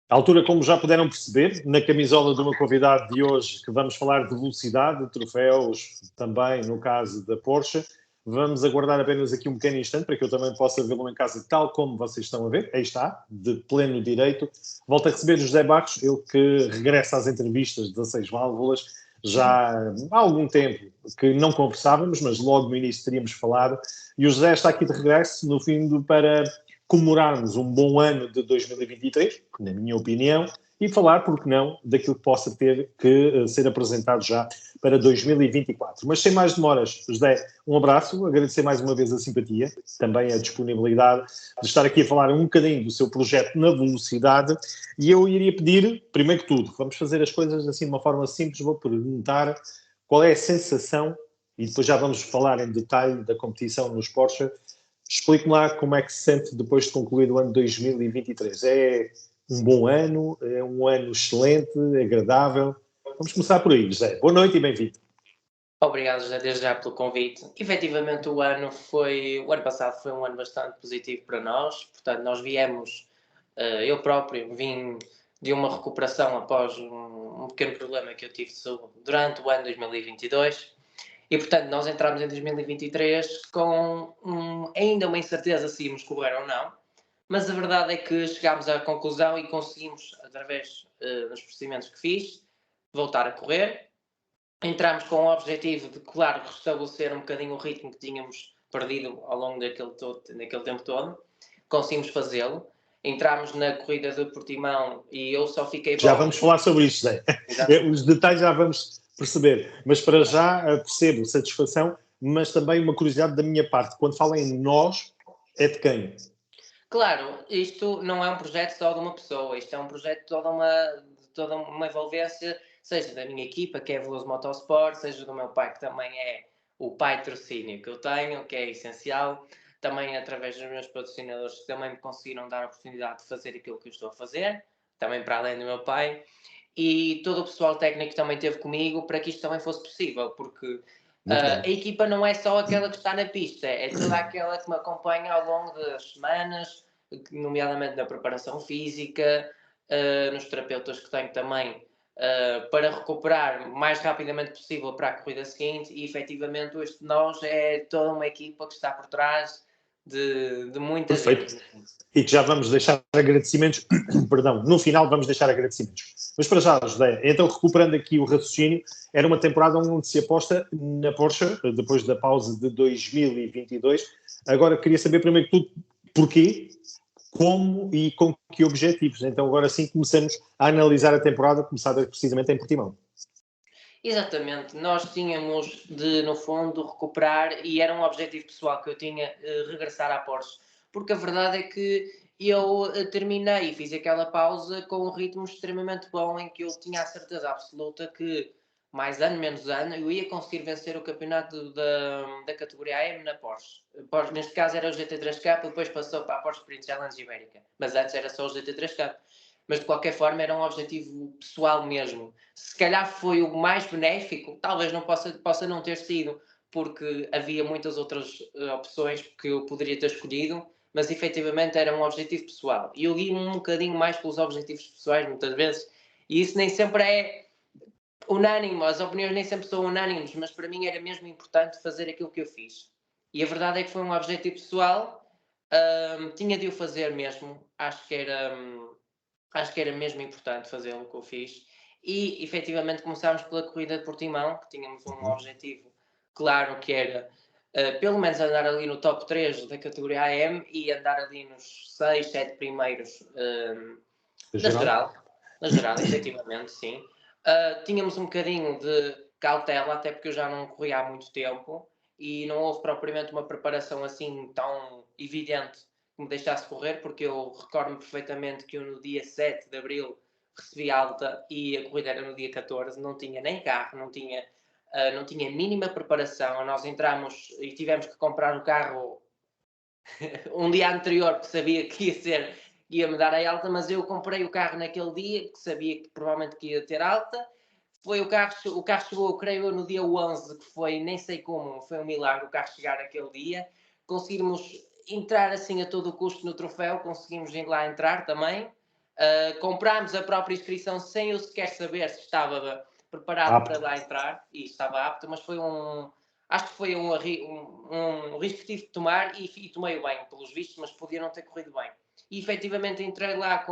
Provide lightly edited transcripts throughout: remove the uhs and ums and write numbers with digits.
À altura, como já puderam perceber, na camisola do meu convidado de hoje, que vamos falar de velocidade, de troféus, também no caso da Porsche, vamos aguardar apenas aqui um pequeno instante para que eu também possa vê-lo em casa, tal como vocês estão a ver. Aí está, de pleno direito. Volto a receber José Barros, ele que regressa às entrevistas 16 válvulas, já há algum tempo que não conversávamos, mas logo no início teríamos falado. E o José está aqui de regresso, no fim, para comemorarmos um bom ano de 2023, na minha opinião, e falar, porque não, daquilo que possa ter que ser apresentado já para 2024. Mas sem mais demoras, José, um abraço, agradecer mais uma vez a simpatia, também a disponibilidade de estar aqui a falar um bocadinho do seu projeto na velocidade, e eu iria pedir, primeiro que tudo, vamos fazer as coisas assim de uma forma simples, vou perguntar qual é a sensação, e depois já vamos falar em detalhe da competição nos Porsche. Explique-me lá como é que se sente depois de concluir o ano 2023. É um bom ano? É um ano excelente? Agradável? Vamos começar por aí, José. Boa noite e bem-vindo. Obrigado, José, desde já pelo convite. Efetivamente, o ano passado foi um ano bastante positivo para nós. Portanto, nós viemos, eu próprio vim de uma recuperação após um pequeno problema que eu tive de saúde durante o ano 2022. E, portanto, nós entramos em 2023 com ainda uma incerteza se íamos correr ou não, mas a verdade é que chegámos à conclusão e conseguimos, através dos procedimentos que fiz, voltar a correr. Entramos com o objetivo de, claro, restabelecer um bocadinho o ritmo que tínhamos perdido ao longo daquele tempo todo. Conseguimos fazê-lo. Entramos na corrida de Portimão e eu só fiquei... Já vamos falar sobre isto, Zé. Os detalhes já vamos perceber. Mas para já percebo satisfação, mas também uma curiosidade da minha parte. Quando falam em nós, é de quem? Claro, isto não é um projeto só de uma pessoa. Isto é um projeto de toda uma envolvência, seja da minha equipa, que é a Veloso Motorsport, seja do meu pai, que também é o pai patrocínio que eu tenho, que é essencial. Também através dos meus patrocinadores que também me conseguiram dar a oportunidade de fazer aquilo que eu estou a fazer, também para além do meu pai. E todo o pessoal técnico também esteve comigo para que isto também fosse possível, porque a equipa não é só aquela que está na pista, é toda aquela que me acompanha ao longo das semanas, nomeadamente na preparação física, nos terapeutas que tenho também, para recuperar o mais rapidamente possível para a corrida seguinte. E efetivamente este nós é toda uma equipa que está por trás de muita Perfeito. gente. E que já vamos deixar agradecimentos, perdão, no final vamos deixar agradecimentos. Mas para já, José, então recuperando aqui o raciocínio, era uma temporada onde se aposta na Porsche, depois da pausa de 2022. Agora queria saber primeiro que tudo, porquê, como e com que objetivos. Então agora sim começamos a analisar a temporada, começada precisamente em Portimão. Exatamente, nós tínhamos de, no fundo, recuperar, e era um objetivo pessoal que eu tinha, regressar à Porsche, porque a verdade é que eu terminei e fiz aquela pausa com um ritmo extremamente bom, em que eu tinha a certeza absoluta que, mais ano, menos ano, eu ia conseguir vencer o campeonato da categoria AM na Porsche. Neste caso era o GT3 Cup, depois passou para a Porsche Sprint Challenge Ibérica, mas antes era só o GT3 Cup. Mas de qualquer forma era um objetivo pessoal mesmo. Se calhar foi o mais benéfico, talvez não possa não ter sido, porque havia muitas outras opções que eu poderia ter escolhido, mas efetivamente era um objetivo pessoal. E eu guio-me um bocadinho mais pelos objetivos pessoais, muitas vezes, e isso nem sempre é unânime, as opiniões nem sempre são unânimes, mas para mim era mesmo importante fazer aquilo que eu fiz. E a verdade é que foi um objetivo pessoal, tinha de o fazer mesmo, acho que era mesmo importante fazê-lo que eu fiz. E efetivamente começámos pela corrida de Portimão, que tínhamos um objetivo claro, que era pelo menos andar ali no top 3 da categoria AM e andar ali nos 6, 7 primeiros na geral, efetivamente, sim. Tínhamos um bocadinho de cautela, até porque eu já não corria há muito tempo e não houve propriamente uma preparação assim tão evidente que me deixasse correr, porque eu recordo-me perfeitamente que eu no dia 7 de Abril recebi alta e a corrida era no dia 14, não tinha nem carro, não tinha mínima preparação. Nós entramos e tivemos que comprar o carro um dia anterior, porque sabia que ia-me dar a alta, mas eu comprei o carro naquele dia, que sabia que provavelmente que ia ter alta. O carro chegou, creio eu, no dia 11, que foi, nem sei como, foi um milagre o carro chegar aquele dia. Conseguimos entrar assim a todo o custo no troféu, conseguimos ir lá entrar também. Comprámos a própria inscrição sem eu sequer saber se estava preparado para lá entrar, e estava apto, mas acho que foi um risco que tive de tomar e tomei-o bem, pelos vistos, mas podia não ter corrido bem. E efetivamente entrei lá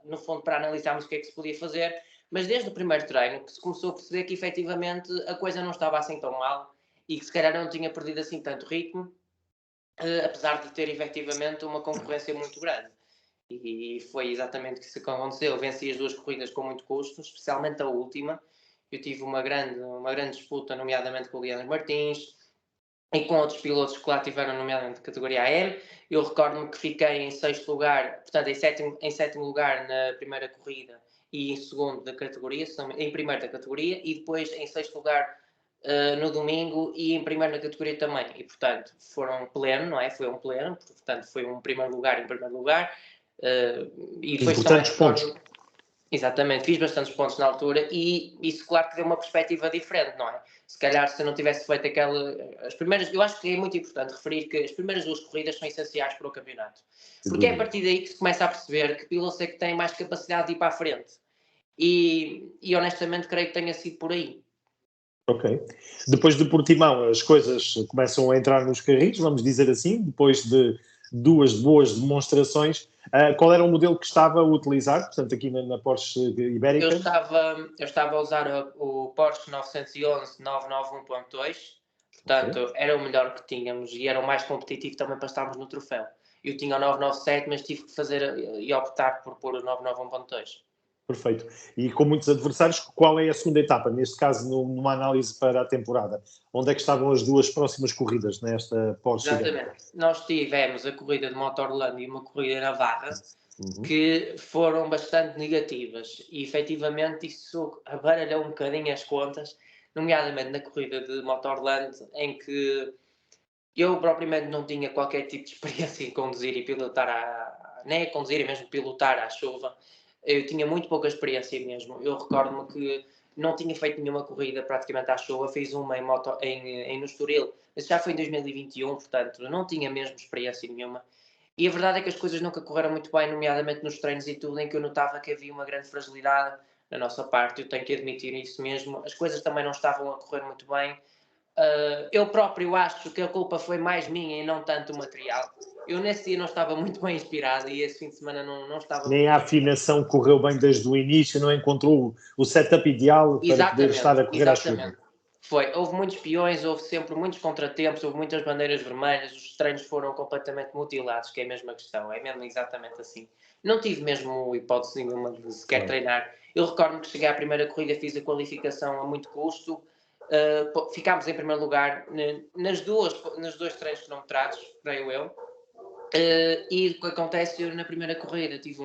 no fundo para analisarmos o que é que se podia fazer, mas desde o primeiro treino que se começou a perceber que efetivamente a coisa não estava assim tão mal e que se calhar não tinha perdido assim tanto ritmo, apesar de ter efetivamente uma concorrência muito grande. E foi exatamente isso que aconteceu. Eu venci as 2 corridas com muito custo, especialmente a última. Eu tive uma grande disputa, nomeadamente com o Leandro Martins e com outros pilotos que lá tiveram, nomeadamente de categoria AM. Eu recordo-me que fiquei em 6º lugar, portanto em sétimo lugar na primeira corrida e em segundo da categoria, em primeiro da categoria, e depois em 6º lugar no domingo e em primeiro na categoria também. E portanto foram pleno, não é? Foi um pleno, portanto foi um primeiro lugar em primeiro lugar. E foi importantes pontos. Exatamente, fiz bastantes pontos na altura e isso claro que deu uma perspectiva diferente, não é? Se calhar se eu não tivesse feito as primeiras, eu acho que é muito importante referir que as primeiras 2 corridas são essenciais para o campeonato, porque é a partir daí que se começa a perceber que pilotos é que têm mais capacidade de ir para a frente e honestamente creio que tenha sido por aí. Ok. Depois de Portimão as coisas começam a entrar nos carris, vamos dizer assim, depois de 2 boas demonstrações. Qual era o modelo que estava a utilizar, portanto, aqui na Porsche Ibérica? Eu estava a usar o Porsche 911 991.2, portanto, era o melhor que tínhamos e era o mais competitivo também para estarmos no troféu. Eu tinha o 997, mas tive que fazer e optar por pôr o 991.2. Perfeito. E com muitos adversários, qual é a segunda etapa? Neste caso, numa análise para a temporada. Onde é que estavam as 2 próximas corridas nesta Porsche Ibérica? Exatamente. Nós tivemos a corrida de Motorland e uma corrida na Barra, que foram bastante negativas e efetivamente isso abaralhou um bocadinho as contas, nomeadamente na corrida de Motorland, em que eu propriamente não tinha qualquer tipo de experiência em conduzir e pilotar nem a conduzir, e mesmo pilotar à chuva. Eu tinha muito pouca experiência mesmo. Eu recordo-me que não tinha feito nenhuma corrida praticamente à chuva, fiz uma no Estoril, mas já foi em 2021, portanto não tinha mesmo experiência nenhuma. E a verdade é que as coisas nunca correram muito bem, nomeadamente nos treinos e tudo, em que eu notava que havia uma grande fragilidade na nossa parte, eu tenho que admitir isso mesmo. As coisas também não estavam a correr muito bem. Eu próprio acho que a culpa foi mais minha e não tanto o material. Eu nesse dia não estava muito bem inspirado e esse fim de semana não estava Nem muito a bem. afinação correu bem desde o início, não encontrou o setup ideal para poder estar a correr à chuva. Houve muitos peões, houve sempre muitos contratempos, houve muitas bandeiras vermelhas, os treinos foram completamente mutilados, que é a mesma questão, é mesmo exatamente assim. Não tive mesmo hipótese nenhuma de sequer treinar. Eu recordo-me que cheguei à primeira corrida, fiz a qualificação a muito custo, ficámos em primeiro lugar nos 2 treinos cronometrados, creio eu, e o que acontece, eu na primeira corrida tive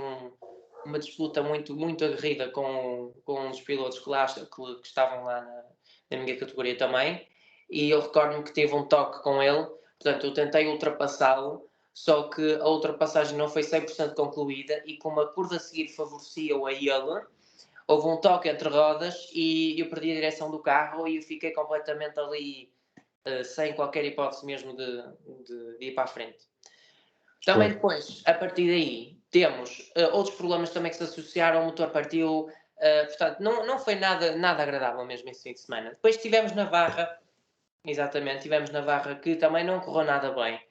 uma disputa muito, muito aguerrida com os pilotos que estavam lá na minha categoria também, e eu recordo-me que tive um toque com ele, portanto eu tentei ultrapassá-lo, só que a ultrapassagem não foi 100% concluída e como a curva a seguir favorecia-o a ele, houve um toque entre rodas e eu perdi a direção do carro e eu fiquei completamente ali sem qualquer hipótese mesmo de ir para a frente. Também depois, a partir daí, temos outros problemas também que se associaram, o motor partiu, portanto, não foi nada agradável mesmo esse fim de semana. Depois tivemos na Barra, exatamente, que também não correu nada bem.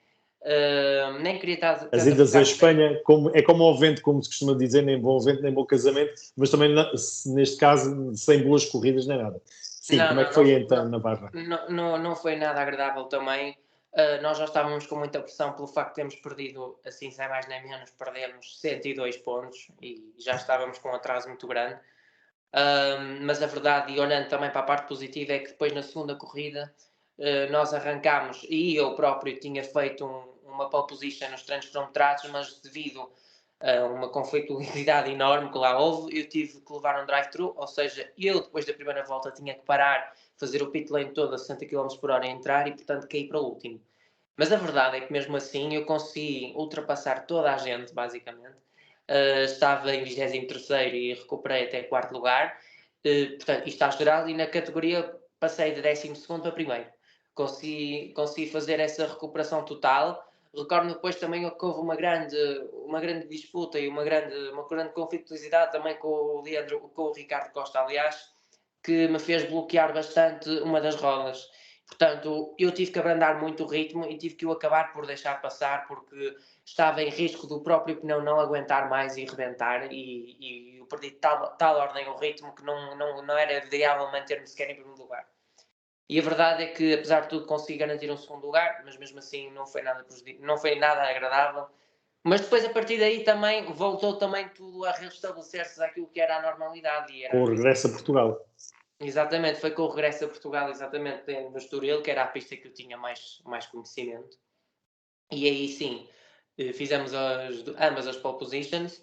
Nem queria estar as idas à Espanha é como ao vento, como se costuma dizer, nem bom vento, nem bom casamento, mas também neste caso sem boas corridas nem nada. Sim, como é que foi então na Barra? Não foi nada agradável também. Nós já estávamos com muita pressão pelo facto de termos perdido, assim, sem mais nem menos, perdemos 102 pontos e já estávamos com um atraso muito grande. Mas a verdade, e olhando também para a parte positiva, é que depois na segunda corrida nós arrancámos e eu próprio tinha feito uma pole position nos treinos cronometrados, mas devido a uma conflitualidade enorme que lá houve, eu tive que levar um drive-thru, ou seja, eu depois da primeira volta tinha que parar, fazer o pit lane todo a 60 km por hora e entrar e portanto caí para o último. Mas a verdade é que mesmo assim eu consegui ultrapassar toda a gente, basicamente. Estava em 23º e recuperei até 4º lugar. Portanto, isto está geral e na categoria passei de 12º para primeiro. Consegui fazer essa recuperação total. Recordo depois também que houve uma grande disputa e uma grande conflituosidade também com o Ricardo Costa, aliás, que me fez bloquear bastante uma das rodas. Portanto, eu tive que abrandar muito o ritmo e tive que o acabar por deixar passar, porque estava em risco do próprio pneu não aguentar mais e rebentar, e eu perdi tal ordem o ritmo que não era viável manter-me sequer em primeiro lugar. E a verdade é que, apesar de tudo, consegui garantir um segundo lugar, mas mesmo assim não foi nada agradável. Mas depois, a partir daí, também voltou também tudo a restabelecer-se àquilo que era a normalidade. E era Com o regresso a Portugal. Exatamente, foi com o regresso a Portugal, exatamente, no Estoril, que era a pista que eu tinha mais conhecimento. E aí sim, fizemos ambas as pole positions,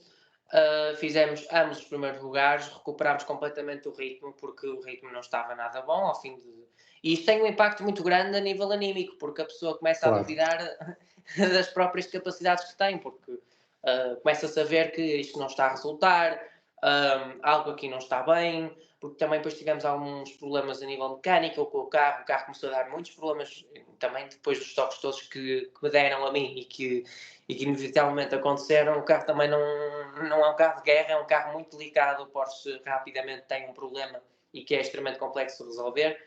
fizemos ambos os primeiros lugares, recuperámos completamente o ritmo, porque o ritmo não estava nada bom, ao fim de... E isto tem um impacto muito grande a nível anímico, porque a pessoa começa a duvidar das próprias capacidades que tem, porque começa-se a ver que isto não está a resultar, algo aqui não está bem, porque também depois tivemos alguns problemas a nível mecânico com o carro começou a dar muitos problemas, também depois dos toques todos que me deram a mim e que inevitavelmente aconteceram. O carro também não é um carro de guerra, é um carro muito delicado, o Porsche rapidamente tem um problema e que é extremamente complexo de resolver.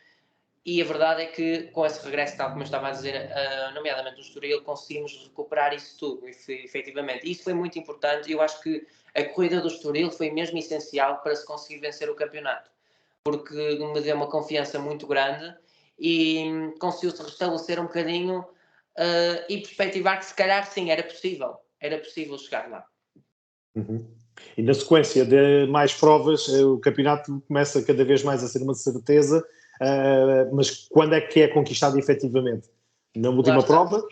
E a verdade é que, com esse regresso, tal como eu estava a dizer, nomeadamente no Estoril, conseguimos recuperar isso tudo, efetivamente. E isso foi muito importante, e eu acho que a corrida do Estoril foi mesmo essencial para se conseguir vencer o campeonato, porque me deu uma confiança muito grande e conseguiu-se restabelecer um bocadinho e perspectivar que, se calhar, sim, era possível chegar lá. Uhum. E na sequência de mais provas, o campeonato começa cada vez mais a ser uma certeza. Mas quando é que é conquistado efetivamente? Na última prova?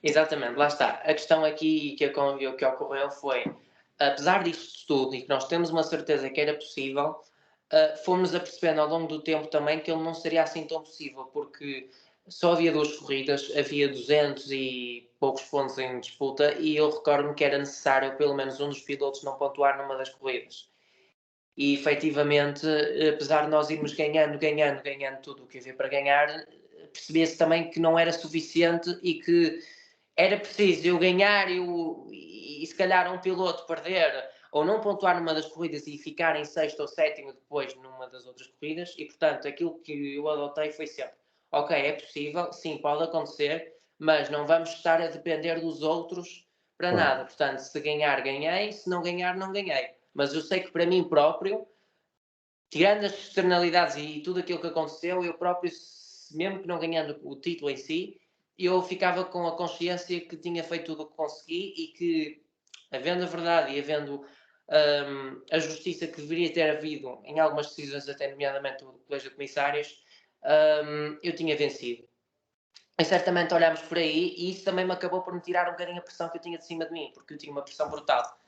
Exatamente, lá está. A questão aqui que ocorreu foi, apesar disto tudo e que nós temos uma certeza que era possível, fomos apercebendo ao longo do tempo também que ele não seria assim tão possível, porque só havia 2 corridas, havia 200 e poucos pontos em disputa, e eu recordo-me que era necessário pelo menos um dos pilotos não pontuar numa das corridas. E efetivamente, apesar de nós irmos ganhando tudo o que havia para ganhar, percebia-se também que não era suficiente e que era preciso eu ganhar e se calhar um piloto perder ou não pontuar numa das corridas e ficar em sexto ou sétimo depois numa das outras corridas. E portanto, aquilo que eu adotei foi sempre: ok, é possível, sim, pode acontecer, mas não vamos estar a depender dos outros para nada. Portanto, se ganhar, ganhei, se não ganhar, não ganhei. Mas eu sei que para mim próprio, tirando as externalidades e tudo aquilo que aconteceu, eu próprio, mesmo que não ganhando o título em si, eu ficava com a consciência que tinha feito tudo o que consegui e que, havendo a verdade e havendo a justiça que deveria ter havido em algumas decisões, até nomeadamente do Colégio de Comissários, eu tinha vencido. E certamente olhámos por aí e isso também me acabou por me tirar um bocadinho a pressão que eu tinha de cima de mim, porque eu tinha uma pressão brutal.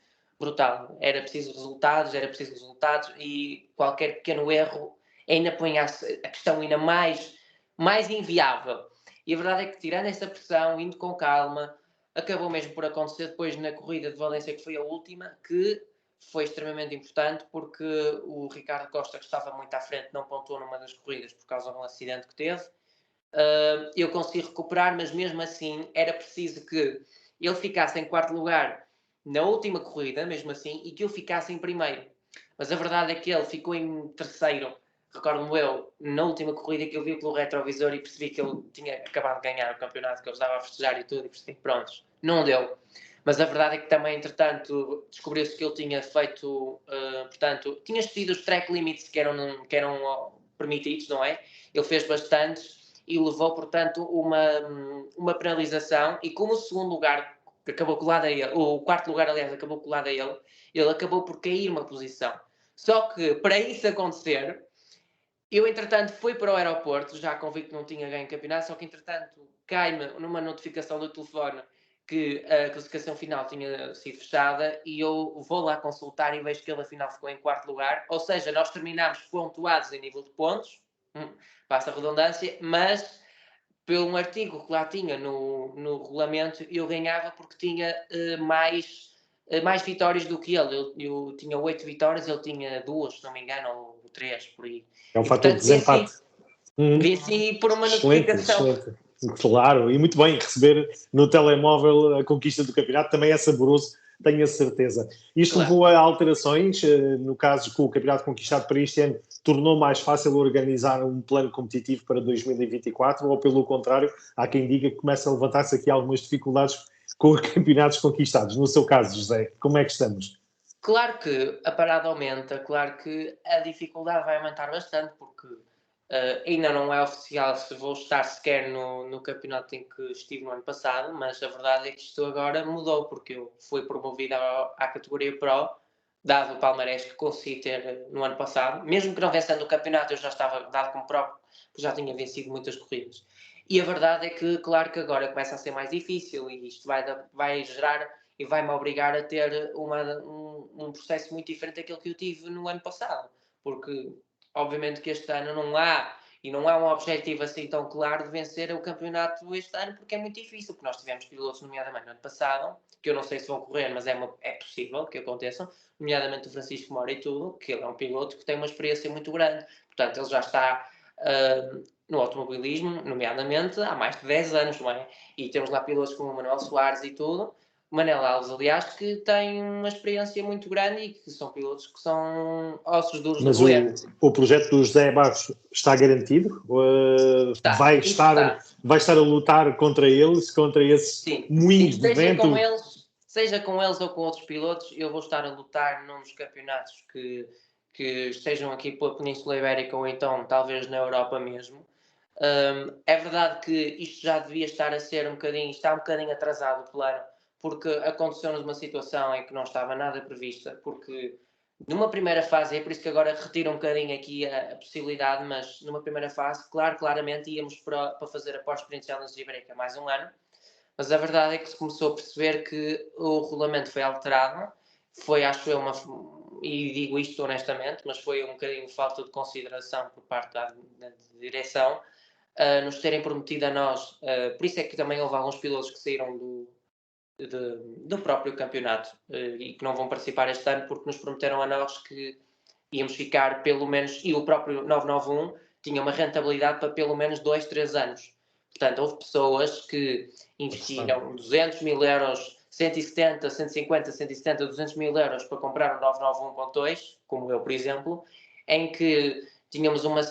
Era preciso resultados e qualquer pequeno erro ainda punha a questão ainda mais inviável. E a verdade é que, tirando essa pressão, indo com calma, acabou mesmo por acontecer depois na corrida de Valência, que foi a última, que foi extremamente importante, porque o Ricardo Costa, que estava muito à frente, não pontuou numa das corridas por causa de um acidente que teve. Eu consegui recuperar, mas mesmo assim era preciso que ele ficasse em quarto lugar na última corrida, mesmo assim, e que eu ficasse em primeiro. Mas a verdade é que ele ficou em terceiro, recordo-me eu, na última corrida, que eu vi pelo retrovisor e percebi que ele tinha acabado de ganhar o campeonato, que ele estava a festejar e tudo, e percebi que prontos, não deu. Mas a verdade é que também, entretanto, descobriu-se que ele tinha feito, portanto, tinha excedido os track limits que eram permitidos, não é? Ele fez bastantes e levou, portanto, uma penalização, e como o segundo lugar acabou colado a ele, o quarto lugar, aliás, acabou colado a ele, ele acabou por cair uma posição. Só que, para isso acontecer, eu, entretanto, fui para o aeroporto, já convicto que não tinha ganho campeonato, só que, entretanto, cai-me numa notificação do telefone que a classificação final tinha sido fechada, e eu vou lá consultar e vejo que ele, afinal, ficou em quarto lugar. Ou seja, nós terminámos pontuados em nível de pontos, passa a redundância, mas pelo um artigo que lá tinha no regulamento, eu ganhava porque tinha mais vitórias do que ele. Eu tinha 8 vitórias, ele tinha 2, se não me engano, ou 3, por aí. É um fator de desempate. Venci por uma notificação. Excelente. Claro, e muito bem, receber no telemóvel a conquista do campeonato também é saboroso tenho a certeza. Isto Claro. levou a alterações, no caso com o campeonato conquistado para este ano, tornou mais fácil organizar um plano competitivo para 2024 ou, pelo contrário, há quem diga que começa a levantar-se aqui algumas dificuldades com os campeonatos conquistados. No seu caso, José, como é que estamos? Claro que a parada aumenta, claro que a dificuldade vai aumentar bastante, porque ainda não é oficial se vou estar sequer no campeonato em que estive no ano passado, mas a verdade é que isto agora mudou, porque eu fui promovido à categoria Pro, dado o palmarés que consegui ter no ano passado. Mesmo que não vencendo o campeonato, eu já estava dado como Pro, porque já tinha vencido muitas corridas. E a verdade é que, claro que agora começa a ser mais difícil e isto vai gerar e vai-me obrigar a ter um processo muito diferente daquele que eu tive no ano passado. Porque, obviamente, que este ano não há um objetivo assim tão claro de vencer o campeonato este ano, porque é muito difícil, porque nós tivemos pilotos, nomeadamente no ano passado, que eu não sei se vão correr, mas é possível que aconteçam, nomeadamente o Francisco Moura e tudo, que ele é um piloto que tem uma experiência muito grande. Portanto, ele já está no automobilismo, nomeadamente, há mais de 10 anos, não é? E temos lá pilotos como o Manuel Soares e tudo, Manel Alves, aliás, que tem uma experiência muito grande e que são pilotos que são ossos duros de Mas roer. o projeto do José Barros está garantido? Está, isso está. Vai estar a lutar contra eles, contra esses Sim, moinhos de vento? seja com eles ou com outros pilotos, eu vou estar a lutar num dos campeonatos que estejam aqui pela Península Ibérica ou então talvez na Europa mesmo. É verdade que isto já devia estar a ser está um bocadinho atrasado o plano, porque aconteceu-nos uma situação em que não estava nada prevista, porque numa primeira fase, é por isso que agora retiro um bocadinho aqui a possibilidade, mas numa primeira fase, claramente íamos para fazer a pós-sprint challenge de Ibérica mais um ano, mas a verdade é que se começou a perceber que o regulamento foi alterado, acho eu, e digo isto honestamente, mas foi um bocadinho falta de consideração por parte da direção, nos terem prometido a nós, por isso é que também houve alguns pilotos que saíram do próprio campeonato e que não vão participar este ano porque nos prometeram a nós que íamos ficar pelo menos, e o próprio 991 tinha uma rentabilidade para pelo menos 2, 3 anos. Portanto, houve pessoas que investiram 200 mil euros, 170, 150, 170, 200 mil euros para comprar o 991.2, como eu, por exemplo, em que tínhamos uma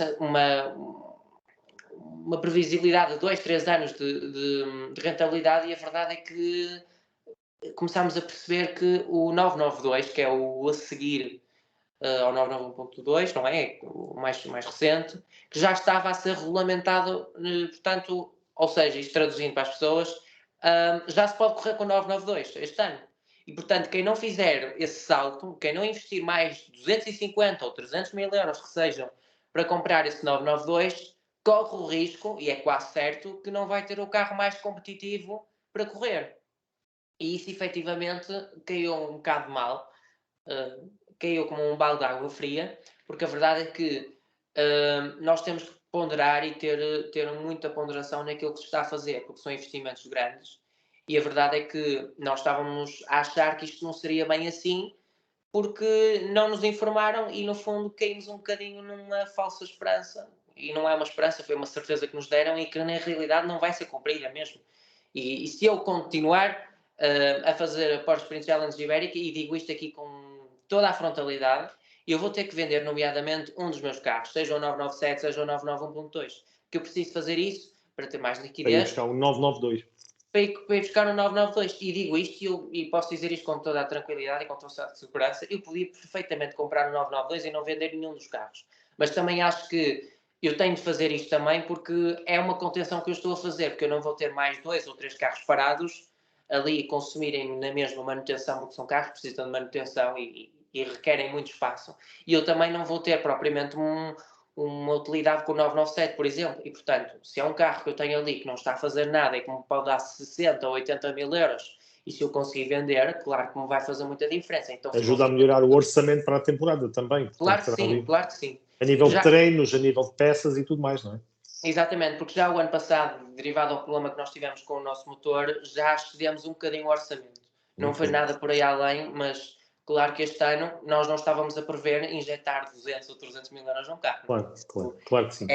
previsibilidade de 2, 3 anos de rentabilidade, e a verdade é que começámos a perceber que o 992, que é o a seguir ao 991.2, não é? O mais recente, que já estava a ser regulamentado, portanto, ou seja, isto traduzindo para as pessoas, já se pode correr com o 992 este ano. E, portanto, quem não fizer esse salto, quem não investir mais 250 ou 300 mil euros que sejam para comprar esse 992, corre o risco, e é quase certo, que não vai ter o carro mais competitivo para correr. E isso, efetivamente, caiu um bocado mal. Caiu como um balde de água fria, porque a verdade é que nós temos que ponderar e ter muita ponderação naquilo que se está a fazer, porque são investimentos grandes. E a verdade é que nós estávamos a achar que isto não seria bem assim, porque não nos informaram e, no fundo, caímos um bocadinho numa falsa esperança. E não é uma esperança, foi uma certeza que nos deram e que, na realidade, não vai ser cumprida mesmo. E se eu continuar a fazer a Porsche Sprint Challenge Ibérica, e digo isto aqui com toda a frontalidade, eu vou ter que vender, nomeadamente, um dos meus carros, seja o 997, seja o 991.2, que eu preciso fazer isso para ter mais liquidez. Para ir buscar um 992. Para ir buscar um 992. E digo isto, e posso dizer isto com toda a tranquilidade e com toda a segurança, eu podia perfeitamente comprar um 992 e não vender nenhum dos carros. Mas também acho que eu tenho de fazer isto também porque é uma contenção que eu estou a fazer, porque eu não vou ter mais 2 ou 3 carros parados ali consumirem na mesma manutenção, porque são carros que precisam de manutenção e requerem muito espaço. E eu também não vou ter propriamente uma utilidade com o 997, por exemplo. E, portanto, se é um carro que eu tenho ali que não está a fazer nada e que me pode dar 60 ou 80 mil euros, e se eu conseguir vender, claro que me vai fazer muita diferença. Então, ajuda a melhorar o orçamento para a temporada também. Portanto, claro que sim, claro que sim. A nível de treinos, a nível de peças e tudo mais, não é? Exatamente, porque já o ano passado, derivado ao problema que nós tivemos com o nosso motor, já excedemos um bocadinho o orçamento. Não foi nada por aí além, mas claro que este ano nós não estávamos a prever injetar 200 ou 300 mil euros num carro. Claro que sim.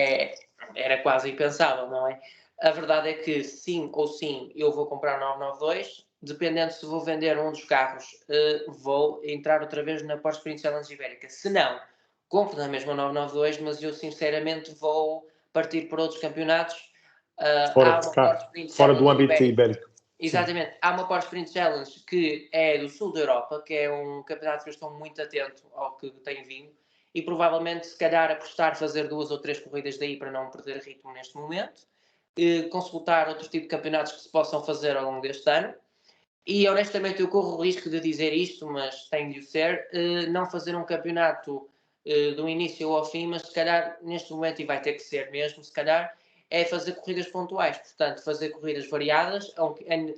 Era quase impensável, não é? A verdade é que sim ou sim eu vou comprar 992, dependendo se vou vender um dos carros, vou entrar outra vez na Porsche Sprint Challenge Ibérica. Se não, compro na mesma 992, mas eu sinceramente vou partir por outros campeonatos. Fora de cá, fora do âmbito ibérico. Exatamente. Sim. Há uma Porsche Sprint Challenge que é do sul da Europa, que é um campeonato que eu estou muito atento ao que tem vindo, e provavelmente, se calhar, apostar fazer 2 ou 3 corridas daí para não perder ritmo neste momento. Consultar outro tipo de campeonatos que se possam fazer ao longo deste ano. E honestamente eu corro o risco de dizer isto, mas tem de o ser, não fazer um campeonato do início ao fim, mas se calhar neste momento, e vai ter que ser mesmo, se calhar, é fazer corridas pontuais. Portanto, fazer corridas variadas,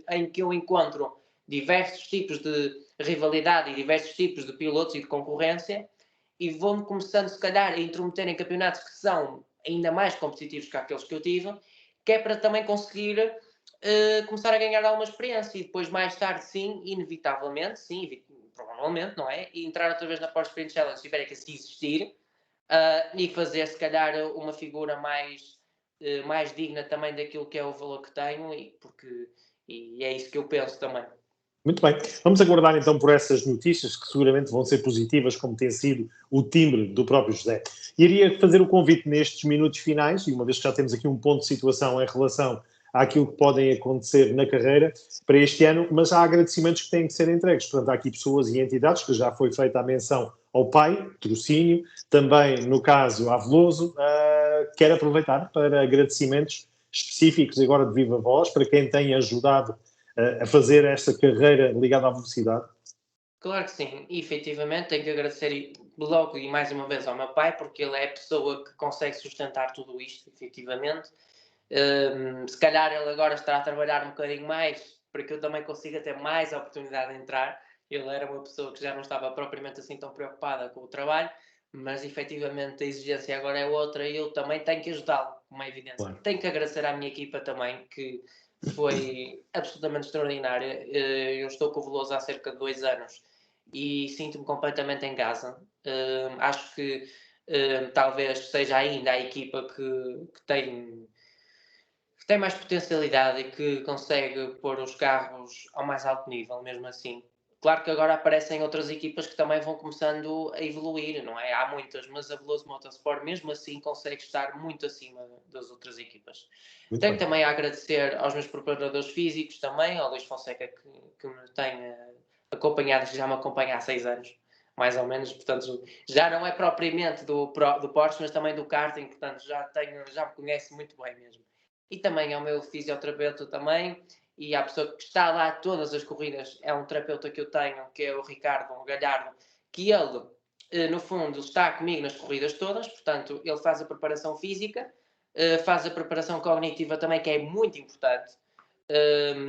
em que eu encontro diversos tipos de rivalidade e diversos tipos de pilotos e de concorrência, e vou-me começando, se calhar, a intrometer em campeonatos que são ainda mais competitivos que aqueles que eu tive, que é para também conseguir começar a ganhar alguma experiência e depois mais tarde, sim, inevitavelmente, sim, provavelmente, não é? E entrar outra vez na Porsche Sprint Challenge Ibérica se existir e fazer, se calhar, uma figura mais digna também daquilo que é o valor que tenho e é isso que eu penso também. Muito bem. Vamos aguardar então por essas notícias que seguramente vão ser positivas, como tem sido o timbre do próprio José. Iria fazer o convite nestes minutos finais, e uma vez que já temos aqui um ponto de situação em relação àquilo que podem acontecer na carreira para este ano, mas há agradecimentos que têm que ser entregues. Portanto, há aqui pessoas e entidades, que já foi feita a menção ao pai, Trocínio, também no caso a Veloso, quero aproveitar para agradecimentos específicos agora de viva voz, para quem tem ajudado a fazer esta carreira ligada à velocidade? Claro que sim, e efetivamente tenho que agradecer logo e mais uma vez ao meu pai, porque ele é a pessoa que consegue sustentar tudo isto, efetivamente. Se calhar ele agora está a trabalhar um bocadinho mais para que eu também consiga ter mais oportunidade de entrar. Ele era uma pessoa que já não estava propriamente assim tão preocupada com o trabalho, mas efetivamente a exigência agora é outra e eu também tenho que ajudá-lo, como é evidente. Claro. Tenho que agradecer à minha equipa também, que foi absolutamente extraordinária. Eu estou com o Veloso há cerca de 2 anos e sinto-me completamente em casa. Acho que talvez seja ainda a equipa que tem mais potencialidade e que consegue pôr os carros ao mais alto nível, mesmo assim. Claro que agora aparecem outras equipas que também vão começando a evoluir, não é? Há muitas, mas a Veloso Motorsport mesmo assim consegue estar muito acima das outras equipas. Muito Tenho bem. Também a agradecer aos meus preparadores físicos também, ao Luís Fonseca que me tem acompanhado, já me acompanha há 6 anos, mais ou menos, portanto já não é propriamente do Porsche, mas também do karting, portanto já me conhece muito bem mesmo. E também ao meu fisioterapeuta também, e à pessoa que está lá todas as corridas, é um terapeuta que eu tenho, que é o Ricardo Galhardo, que ele, no fundo, está comigo nas corridas todas, portanto, ele faz a preparação física, faz a preparação cognitiva também, que é muito importante,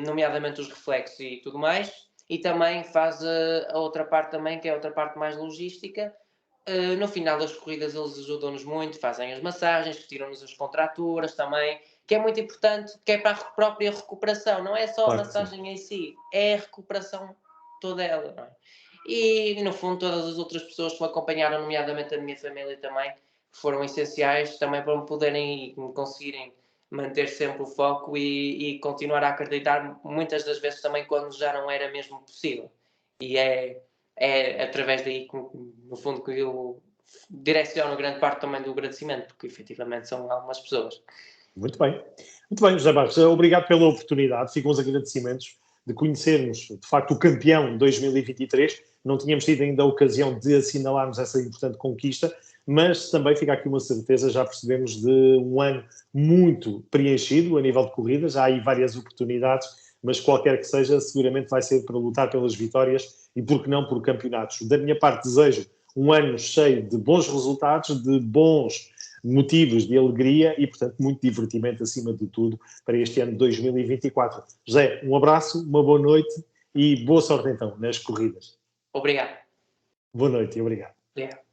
nomeadamente os reflexos e tudo mais, e também faz a outra parte também, que é a outra parte mais logística. No final das corridas eles ajudam-nos muito, fazem as massagens, tiram-nos as contraturas também, que é muito importante, que é para a própria recuperação, não é só a massagem em si, é a recuperação toda ela, não é? E no fundo todas as outras pessoas que me acompanharam, nomeadamente a minha família também, foram essenciais também para me poderem e me conseguirem manter sempre o foco e continuar a acreditar muitas das vezes também quando já não era mesmo possível. E é através daí, no fundo, que eu direciono grande parte também do agradecimento, porque efetivamente são algumas pessoas. Muito bem. Muito bem, José Barros. Obrigado pela oportunidade. Ficam os agradecimentos de conhecermos, de facto, o campeão de 2023. Não tínhamos tido ainda a ocasião de assinalarmos essa importante conquista, mas também fica aqui uma certeza, já percebemos de um ano muito preenchido a nível de corridas. Há aí várias oportunidades, mas qualquer que seja, seguramente vai ser para lutar pelas vitórias e, por que não, por campeonatos. Da minha parte, desejo um ano cheio de bons resultados, de bons motivos de alegria e, portanto, muito divertimento acima de tudo para este ano de 2024. José, um abraço, uma boa noite e boa sorte então nas corridas. Obrigado. Boa noite e obrigado. Obrigado.